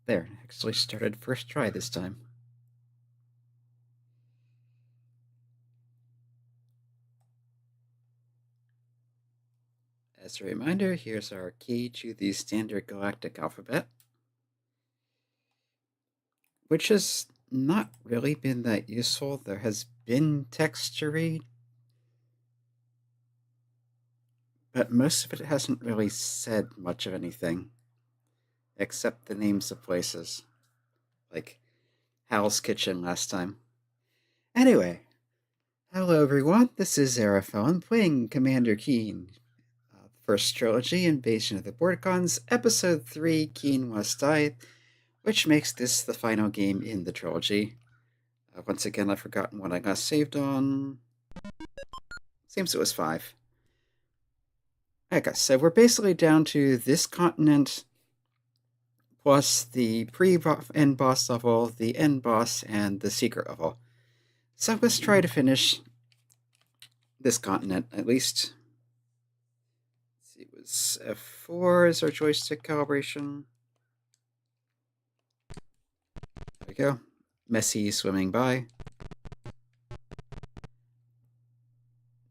There, actually started first try this time. As a reminder, here's our key to the Standard Galactic Alphabet, which has not really been that useful. There has been text to read, but most of it hasn't really said much of anything, except the names of places, like Hal's Kitchen last time. Anyway, hello everyone, this is Araphon playing Commander Keen. First Trilogy, Invasion of the Vorticons, Episode 3, Keen Must Die, which makes this the final game in the trilogy. Once again, I've forgotten what I got saved on. Seems it was 5. Okay, so we're basically down to this continent, plus the pre-end boss level, the end boss, and the secret level. So let's try to finish this continent, at least. Let's see, it was F4 is our joystick calibration. There we go. Messy swimming by.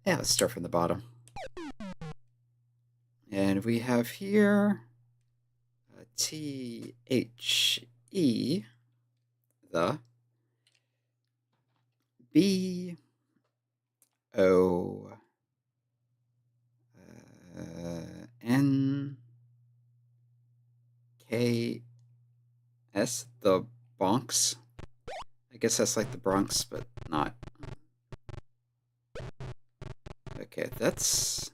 Yeah, let's start from the bottom. And we have here THE, the BO NKS, the Bonks. I guess that's like the Bronx, but not. Okay, that's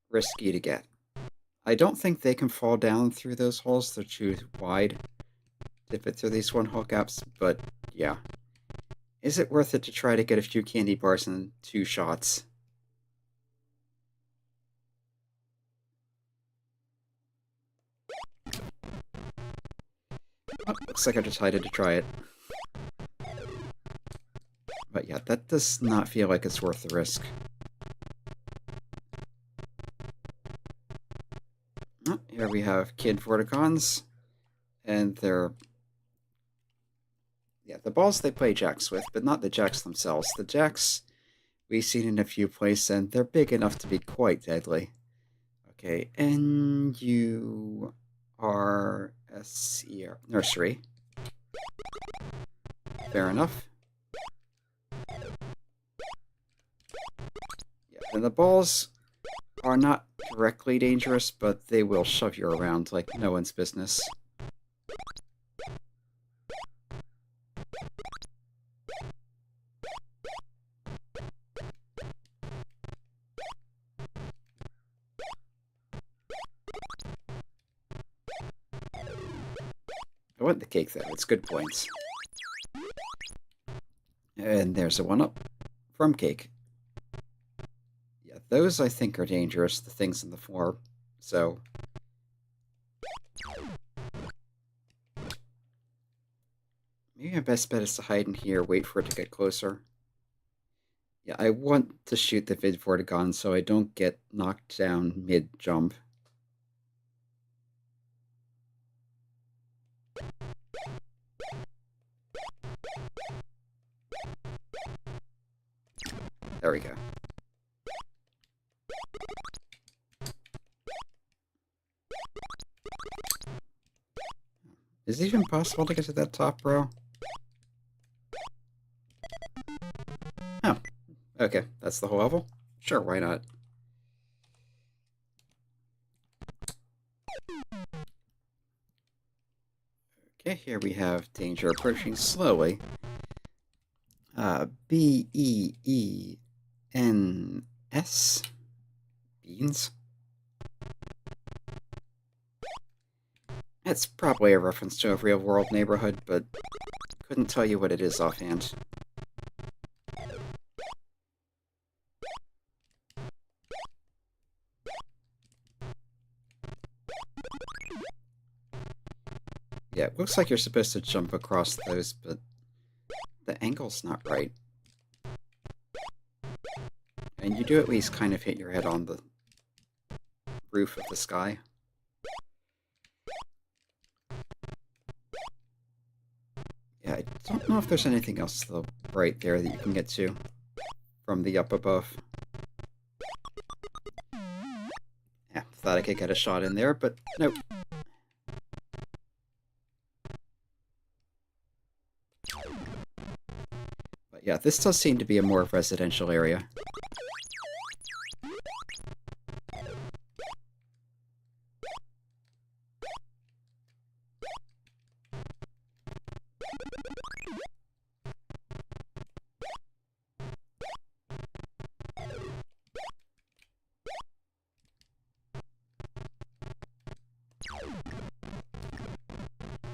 risky to get. I don't think they can fall down through those holes. They're too wide to fit through these one-hole gaps, but yeah. Is it worth it to try to get a few candy bars in 2 shots? Oh, looks like I decided to try it. But yeah, that does not feel like it's worth the risk. Oh, here we have Kid Vorticons, and they're... yeah, the balls they play jacks with, but not the jacks themselves. The jacks we've seen in a few places, and they're big enough to be quite deadly. Okay, NURSER, nursery. Fair enough. Yeah, and the balls are not directly dangerous, but they will shove you around like no one's business. I want the cake, though. It's good points. And there's a 1-up from cake. Yeah, those I think are dangerous, the things on the floor. So... maybe my best bet is to hide in here, wait for it to get closer. Yeah, I want to shoot the Vid Vorticon so I don't get knocked down mid-jump. There we go. Is it even possible to get to that top row? Oh, okay, that's the whole level? Sure, why not? Okay, here we have danger approaching slowly. BEENS. Beans? It's probably a reference to a real-world neighborhood, but couldn't tell you what it is offhand. Yeah, it looks like you're supposed to jump across those, but the angle's not right. And you do at least kind of hit your head on the roof of the sky. Don't know if there's anything else to the right there that you can get to from the up above. Yeah, thought I could get a shot in there, but nope. But yeah, this does seem to be a more residential area.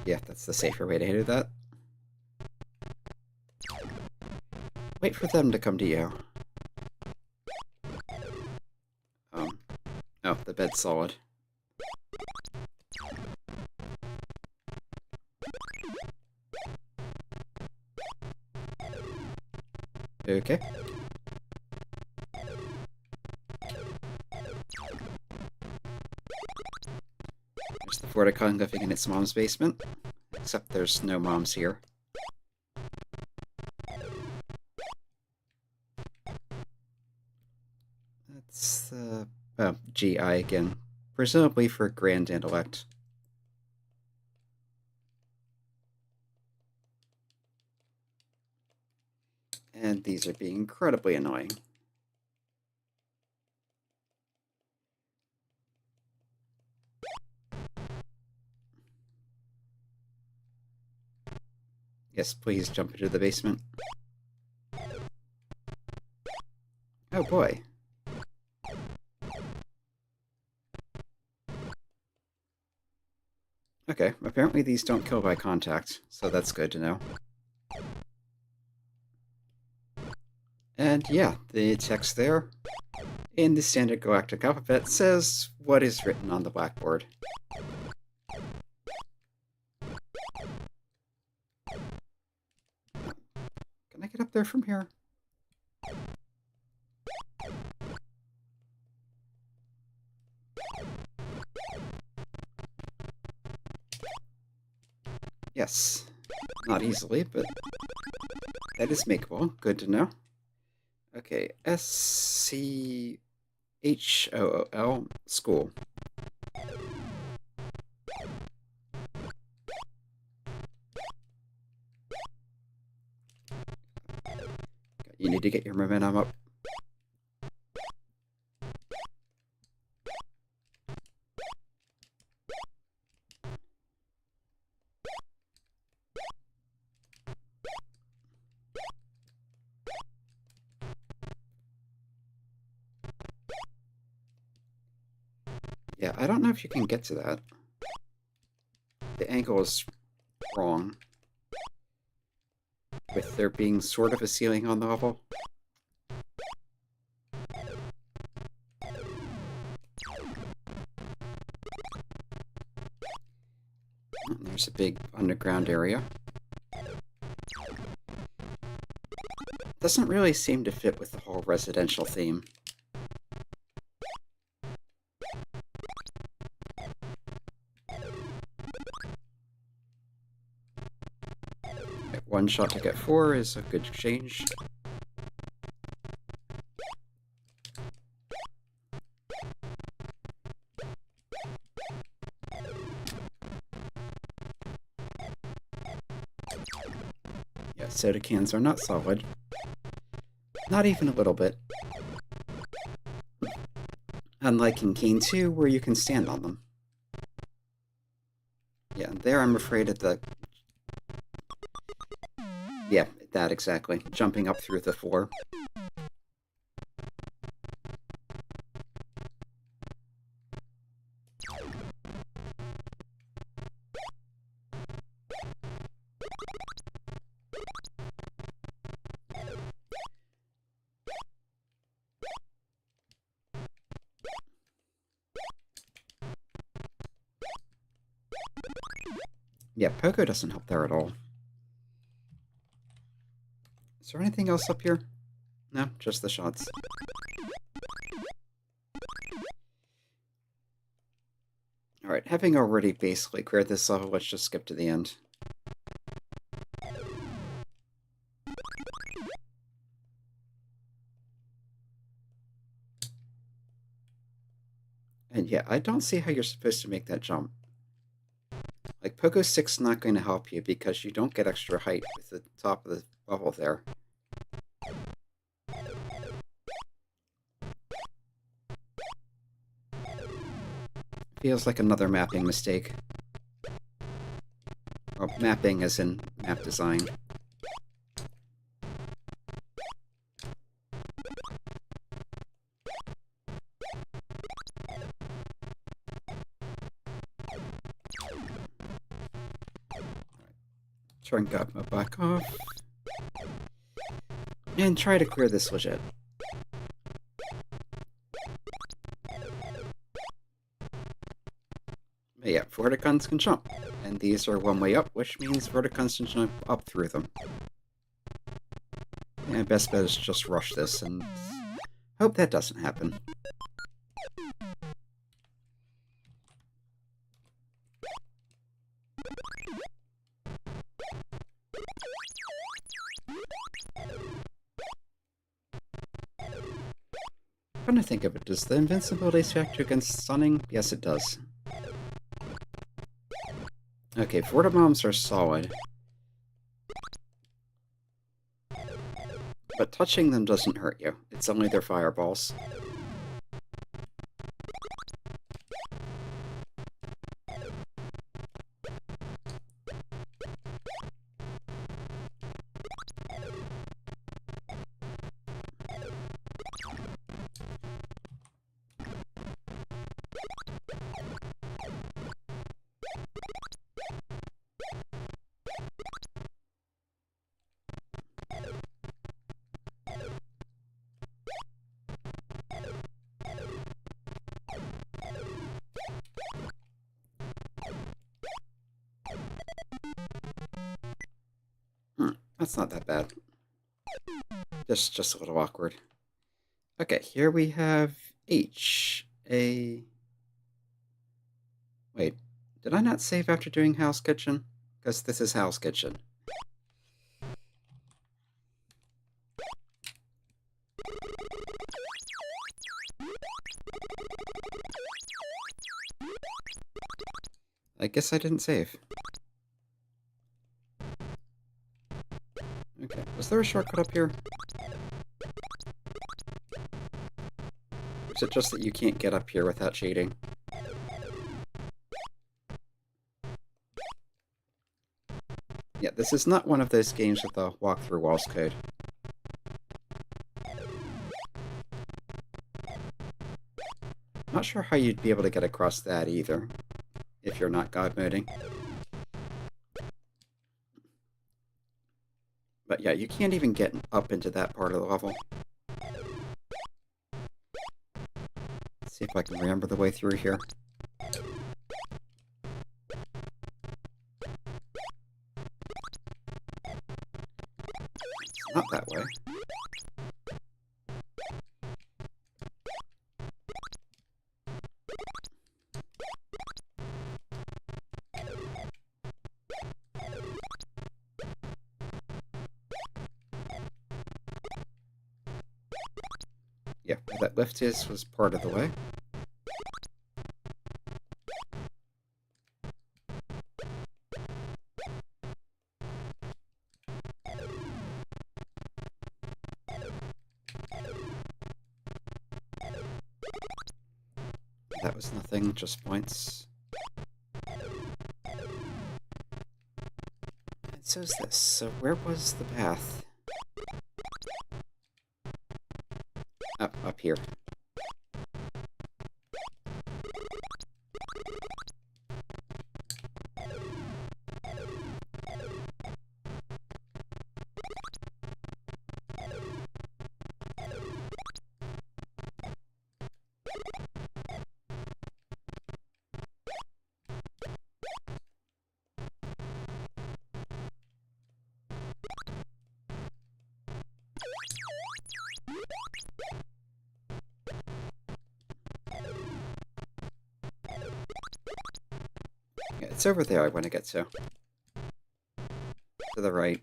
Yeah, that's the safer way to do that. Wait for them to come to you. Oh, the bed's solid. Okay. There's the Vorticon living in its mom's basement. Except there's no moms here. That's the... oh, GI again. Presumably for Grand Intellect. And these are being incredibly annoying. Yes, please jump into the basement. Oh boy. Okay, apparently these don't kill by contact, so that's good to know. And yeah, the text there in the Standard Galactic Alphabet says what is written on the blackboard. Can I get up there from here? Yes. Not easily, but that is makeable. Good to know. Okay, SCHOOL, school. You need to get your momentum up. Yeah, I don't know if you can get to that. The angle is wrong. With there being sort of a ceiling on the level. There's a big underground area. Doesn't really seem to fit with the whole residential theme. One shot to get 4 is a good exchange. Yeah, soda cans are not solid. Not even a little bit. Unlike in Cane 2, where you can stand on them. Yeah, there I'm afraid of the... yeah, that exactly. Jumping up through the floor. Yeah, Pogo doesn't help there at all. Is there anything else up here? No, just the shots. Alright, having already basically cleared this level, let's just skip to the end. And yeah, I don't see how you're supposed to make that jump. Like, Pogo Stick's not going to help you because you don't get extra height with the top of the level there. Feels like another mapping mistake. Well, mapping as in map design. Turn Gobma back off. And try to clear this legit. But yeah, Vorticons can jump. And these are one way up, which means Vorticons can jump up through them. And best bet is just rush this and hope that doesn't happen. Trying to think of it, does the invincibility factor against stunning? Yes, it does. Okay, Vortibombs are solid. But touching them doesn't hurt you. It's only their fireballs. That's not that bad. Just a little awkward. Okay, here we have H. Wait, did I not save after doing House Kitchen? Because this is House Kitchen. I guess I didn't save. Okay, was there a shortcut up here? Or is it just that you can't get up here without cheating? Yeah, this is not one of those games with a walk-through walls code. Not sure how you'd be able to get across that either, if you're not god moding. But yeah, you can't even get up into that part of the level. Let's see if I can remember the way through here. It's not that way. Yeah, where that lift is was part of the way. That was nothing, just points. And so's this. So where was the path? Up here. Yeah, it's over there I want to get to. To the right.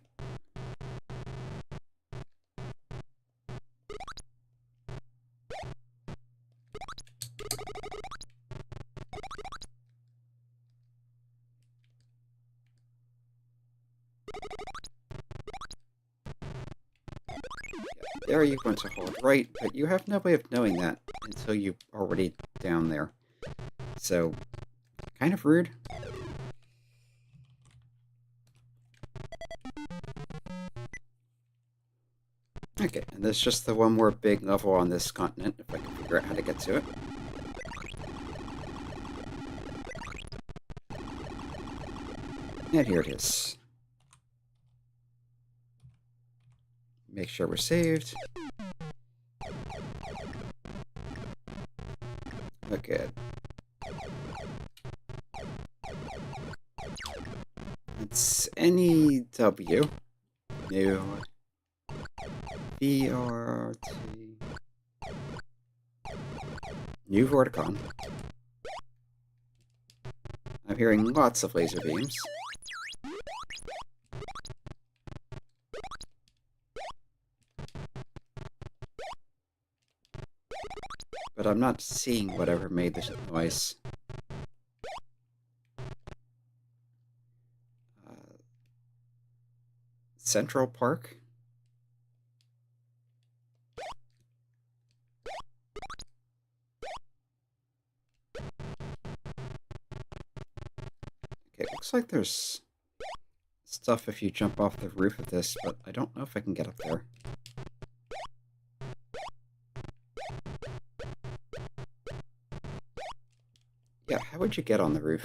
there you want to hold right, but you have no way of knowing that until you're already down there. So, kind of rude. Okay, and there's just the one more big level on this continent, if I can figure out how to get to it. And here it is. Make sure we're saved. Okay. It's NEW. New. VRT. New Vorticon. I'm hearing lots of laser beams. But I'm not seeing whatever made this noise. Central Park? Okay, looks like there's stuff if you jump off the roof of this, but I don't know if I can get up there. Yeah, how would you get on the roof?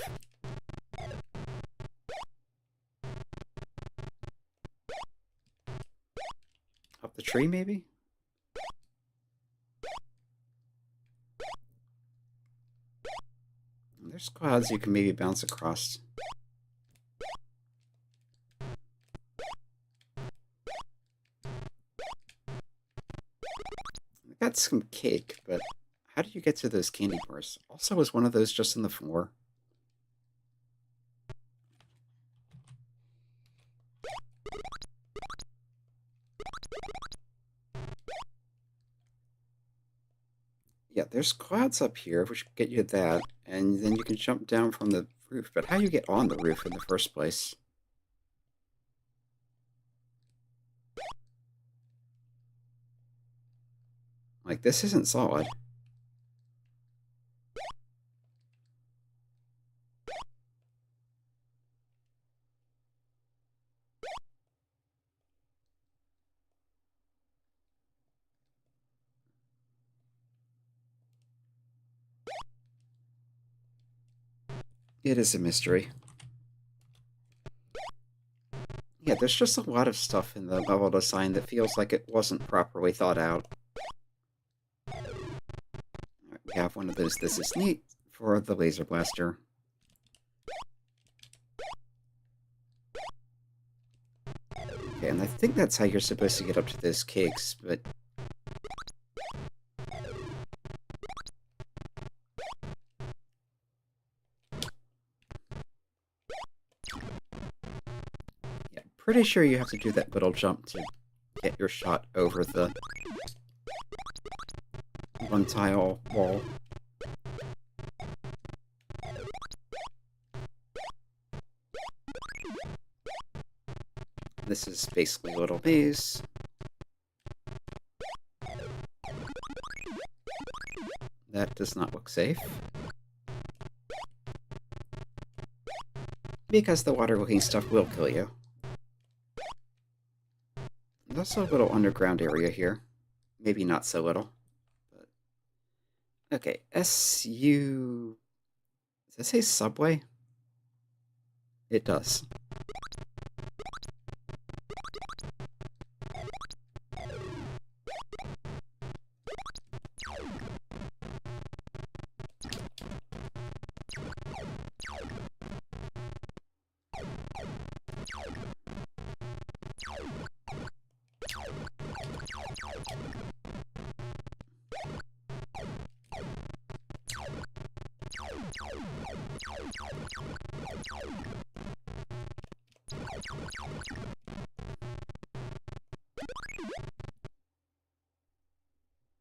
Up the tree, maybe? There's clouds you can maybe bounce across. I got some cake, but how do you get to those candy bars? Also, was one of those just on the floor? Yeah, there's clouds up here, which get you that, and then you can jump down from the roof. But how do you get on the roof in the first place? Like, this isn't solid. It is a mystery. Yeah, there's just a lot of stuff in the level design that feels like it wasn't properly thought out. We have one of those "this is neat" for the laser blaster. Okay, and I think that's how you're supposed to get up to those cakes, but... yeah, pretty sure you have to do that little jump to get your shot over the one-tile wall. This is basically a little maze. That does not look safe. Because the water-looking stuff will kill you. There's also a little underground area here. Maybe not so little. But... okay, SU... does it say subway? It does.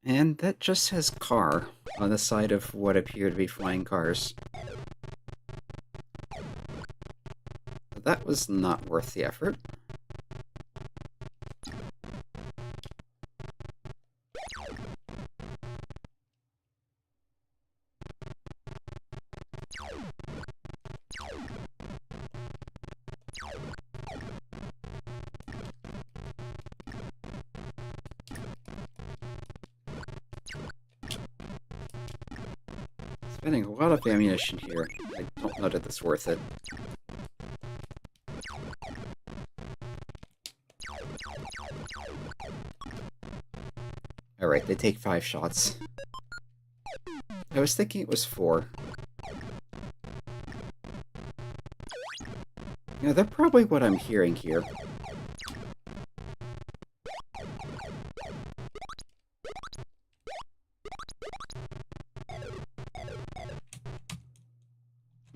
And that just says car on the side of what appear to be flying cars. That was not worth the effort. Spending a lot of ammunition here. I don't know that it's worth it. Alright, they take 5 shots. I was thinking it was 4. Yeah, they're probably what I'm hearing here.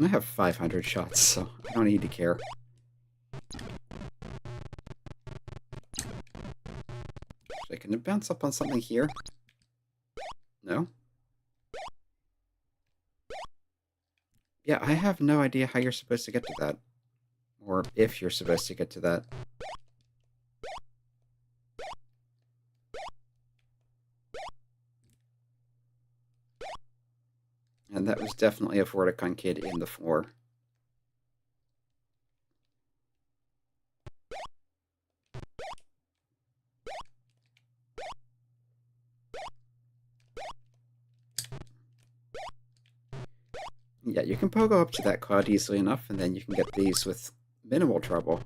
I have 500 shots, so I don't need to care. Can it bounce up on something here? No? Yeah, I have no idea how you're supposed to get to that. Or if you're supposed to get to that. And that was definitely a Vorticon kid in the floor. Yeah, you can pogo up to that cloud easily enough, and then you can get these with minimal trouble.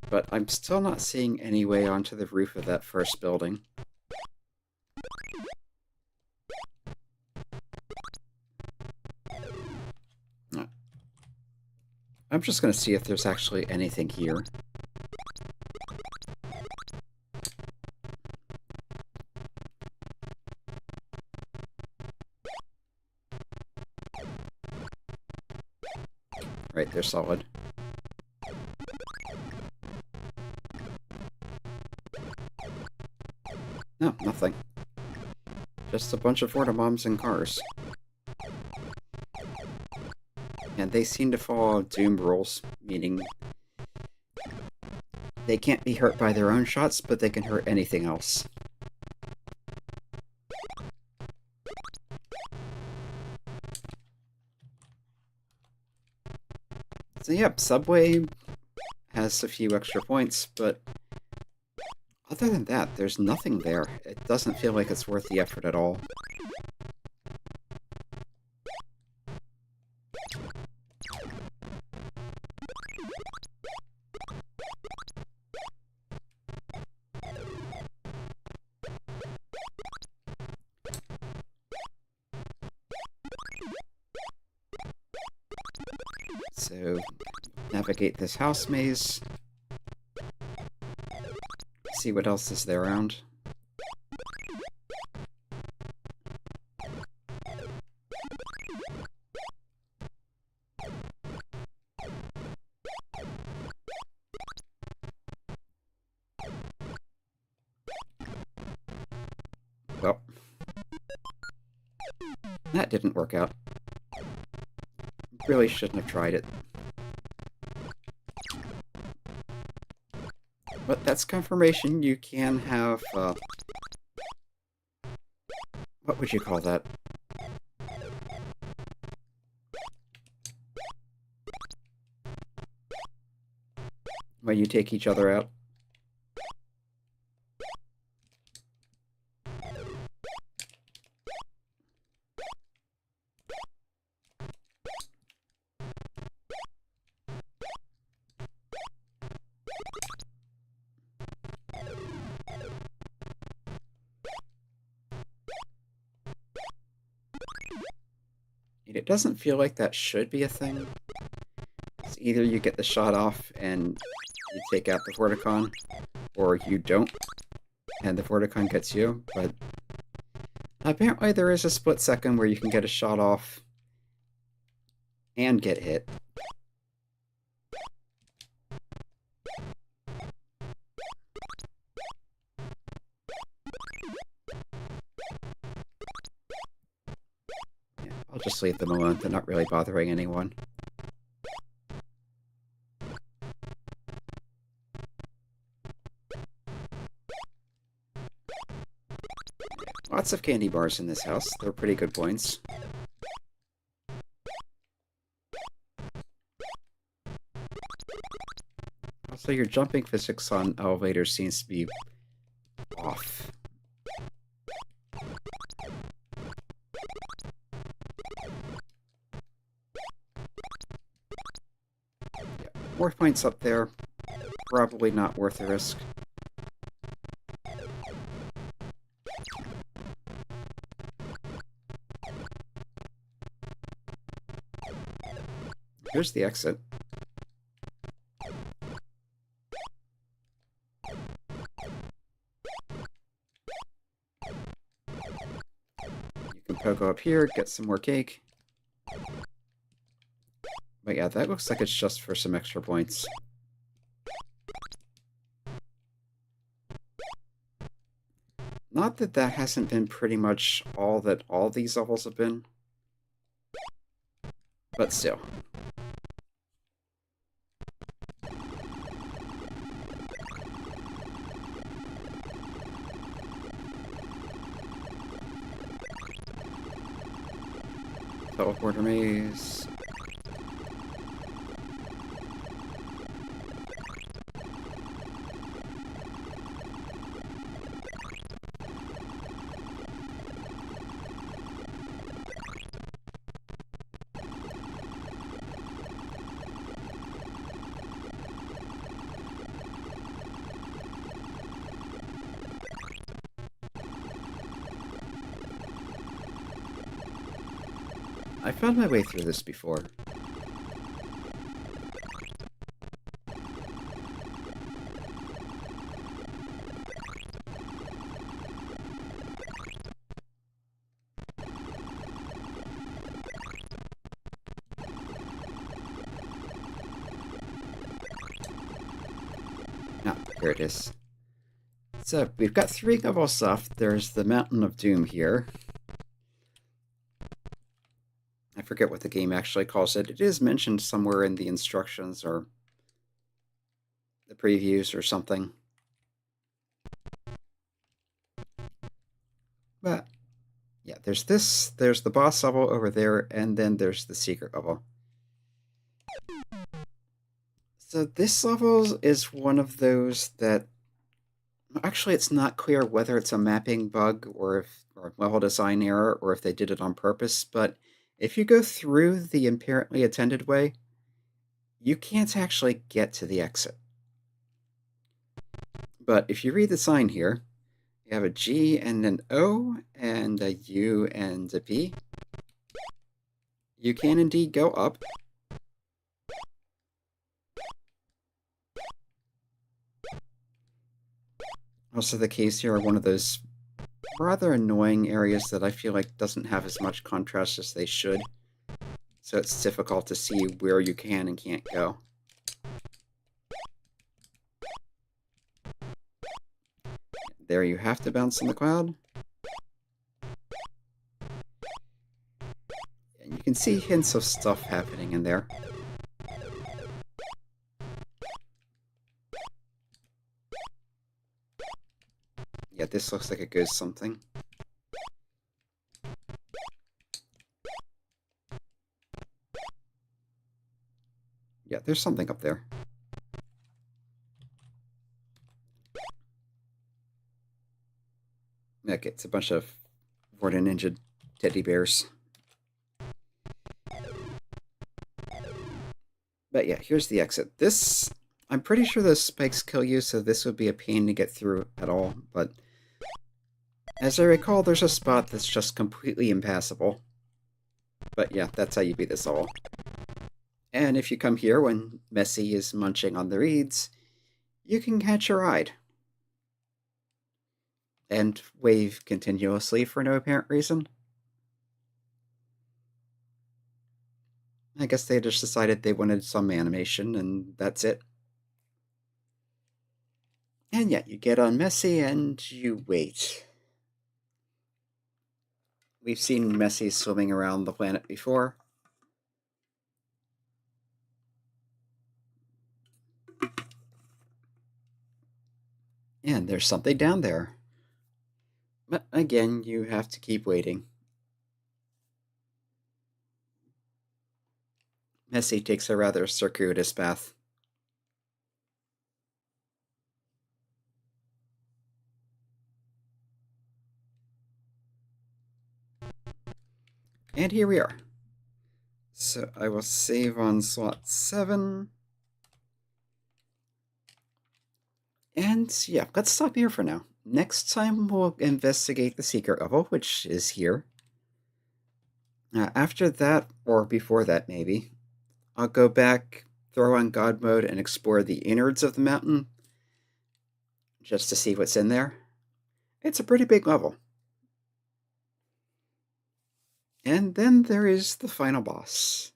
But I'm still not seeing any way onto the roof of that first building. I'm just going to see if there's actually anything here. Right, they're solid. No, nothing. Just a bunch of Vortibombs and cars. And they seem to follow Doom rules, meaning they can't be hurt by their own shots, but they can hurt anything else. So yep, Subway has a few extra points, but other than that, there's nothing there. It doesn't feel like it's worth the effort at all. So, navigate this house maze. See what else is there around. Well, that didn't work out. Really shouldn't have tried it. But that's confirmation you can have, what would you call that? When you take each other out. It doesn't feel like that should be a thing. It's either you get the shot off and you take out the Vorticon, or you don't, and the Vorticon gets you, but apparently there is a split second where you can get a shot off and get hit. I'll just leave them alone. They're not really bothering anyone. Lots of candy bars in this house. They're pretty good points. Also, your jumping physics on elevators seems to be off. 4 points up there, probably not worth the risk. Here's the exit. You can pogo up here, get some more cake. But yeah, that looks like it's just for some extra points. Not that that hasn't been pretty much all that all these levels have been, but still. Teleporter maze. I found my way through this before. Ah, here it is. So, we've got 3 levels left. There's the Mountain of Doom here. I forget what the game actually calls it. It is mentioned somewhere in the instructions or the previews or something. But, yeah, there's this, there's the boss level over there, and then there's the secret level. So this level is one of those that... Actually, it's not clear whether it's a mapping bug or a level design error or if they did it on purpose, but if you go through the apparently attended way, you can't actually get to the exit. But if you read the sign here, you have a G and an O and a U and a P. You can indeed go up. Also, the caves here are one of those rather annoying areas that I feel like doesn't have as much contrast as they should. So it's difficult to see where you can and can't go. There you have to bounce on the cloud. And you can see hints of stuff happening in there. Yeah, this looks like it goes something. Yeah, there's something up there. Okay, it's a bunch of Vorticon Ninja teddy bears. But yeah, here's the exit. This, I'm pretty sure those spikes kill you, so this would be a pain to get through at all, but as I recall, there's a spot that's just completely impassable. But yeah, that's how you beat this level. And if you come here when Messi is munching on the reeds, you can catch a ride. And wave continuously for no apparent reason. I guess they just decided they wanted some animation, and that's it. And yeah, you get on Messi and you wait. We've seen Messi swimming around the planet before. And there's something down there. But again, you have to keep waiting. Messi takes a rather circuitous path. And here we are. So I will save on slot 7. And yeah, let's stop here for now. Next time we'll investigate the secret level, which is here. After that, or before that maybe, I'll go back, throw on God mode, and explore the innards of the mountain just to see what's in there. It's a pretty big level. And then there is the final boss,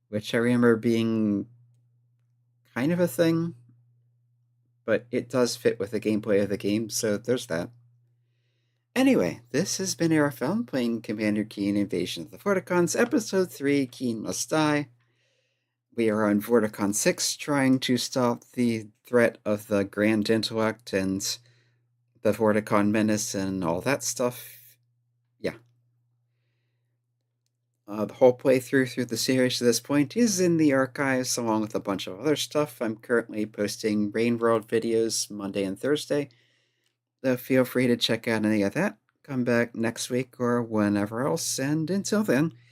which I remember being kind of a thing, but it does fit with the gameplay of the game, so there's that. Anyway, this has been Aerophone playing Commander Keen Invasion of the Vorticons, Episode 3, Keen Must Die. We are on Vorticon 6, trying to stop the threat of the Grand Intellect and the Vorticon Menace and all that stuff. Yeah. The whole playthrough through the series to this point is in the archives, along with a bunch of other stuff. I'm currently posting Rain World videos Monday and Thursday, so feel free to check out any of that. Come back next week or whenever else, and until then,